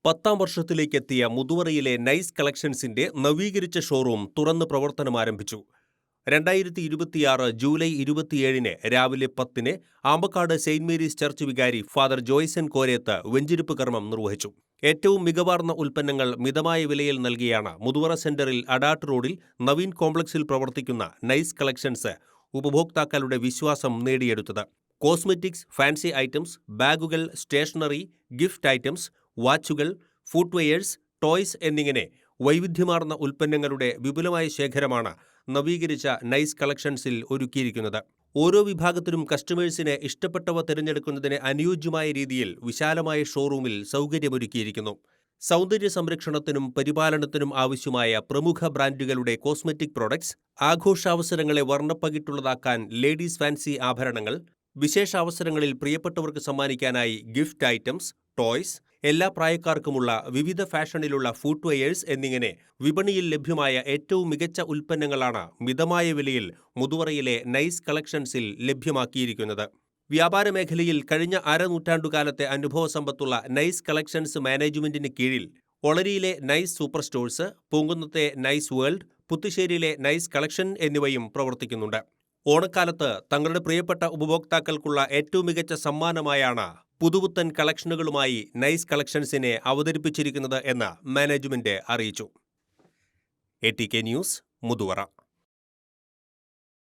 10ാം വർഷത്തിലേക്കെത്തിയ മുതുവറയിലെ nice കളക്ഷൻസിന്റെ നവീകരിച്ച showroom തുറന്ന് പ്രവർത്തനമാരംഭിച്ചു. 2026 July 27 രാവിലെ 10 ആമ്പക്കാട് സെയിന്റ് മേരീസ് ചർച്ച് വികാരി ഫാദർ ജോയ്സൺ കോരേത്ത് വെഞ്ചിരിപ്പ് കർമ്മം നിർവഹിച്ചു. ഏറ്റവും മികവാർന്ന ഉൽപ്പന്നങ്ങൾ മിതമായ വിലയിൽ നൽകിയാണ് മുതുവറ സെന്ററിൽ അഡാട്ട് റോഡിൽ നവീൻ കോംപ്ലക്സിൽ പ്രവർത്തിക്കുന്ന നൈസ് കളക്ഷൻസ് ഉപഭോക്താക്കളുടെ വിശ്വാസം നേടിയെടുത്തത്. കോസ്മെറ്റിക്സ്, ഫാൻസി ഐറ്റംസ്, ബാഗുകൾ, stationery, gift items, വാച്ചുകൾ, footwears, toys എന്നിങ്ങനെ വൈവിധ്യമാർന്ന ഉൽപ്പന്നങ്ങളുടെ വിപുലമായ ശേഖരമാണ് നവീകരിച്ച നൈസ് കളക്ഷൻസിൽ ഒരുക്കിയിരിക്കുന്നത്. ഓരോ വിഭാഗത്തിലും കസ്റ്റമേഴ്സിന് ഇഷ്ടപ്പെട്ടവ തിരഞ്ഞെടുക്കുന്നതിന് അനുയോജ്യമായ രീതിയിൽ വിശാലമായ ഷോറൂമിൽ സൗകര്യമൊരുക്കിയിരിക്കുന്നു. സൗന്ദര്യ സംരക്ഷണത്തിനും പരിപാലനത്തിനും ആവശ്യമായ പ്രമുഖ ബ്രാൻഡുകളുടെ കോസ്മെറ്റിക് പ്രോഡക്ട്സ്, ആഘോഷാവസരങ്ങളെ വർണ്ണപ്പകിട്ടുള്ളതാക്കാൻ ലേഡീസ് ഫാൻസി ആഭരണങ്ങൾ, വിശേഷാവസരങ്ങളിൽ പ്രിയപ്പെട്ടവർക്ക് സമ്മാനിക്കാനായി ഗിഫ്റ്റ് ഐറ്റംസ്, ടോയ്സ്, എല്ലാ പ്രായക്കാർക്കുമുള്ള വിവിധ ഫാഷനിലുള്ള ഫുട്വെയേഴ്സ് എന്നിങ്ങനെ വിപണിയിൽ ലഭ്യമായ ഏറ്റവും മികച്ച ഉൽപ്പന്നങ്ങളാണ് മിതമായ വിലയിൽ മുതുവറയിലെ നൈസ് കളക്ഷൻസിൽ ലഭ്യമാക്കിയിരിക്കുന്നത്. വ്യാപാര മേഖലയിൽ കഴിഞ്ഞ അരനൂറ്റാണ്ടുകാലത്തെ അനുഭവസമ്പത്തുള്ള നൈസ് കളക്ഷൻസ് മാനേജ്മെന്റിന് കീഴിൽ ഒളരിയിലെ നൈസ് സൂപ്പർ സ്റ്റോഴ്സ്, പൂങ്കുന്നത്തെ നൈസ് വേൾഡ്, പുത്തുശ്ശേരിയിലെ നൈസ് കളക്ഷൻ എന്നിവയും പ്രവർത്തിക്കുന്നുണ്ട്. ഓണക്കാലത്ത് തങ്ങളുടെ പ്രിയപ്പെട്ട ഉപഭോക്താക്കൾക്കുള്ള ഏറ്റവും മികച്ച സമ്മാനമായാണ് പുതുപുത്തൻ കളക്ഷനുകളുമായി നൈസ് കളക്ഷൻസിനെ അവതരിപ്പിച്ചിരിക്കുന്നത് എന്ന് മാനേജ്മെന്റ് അറിയിച്ചു. ATK news, Muthuvara.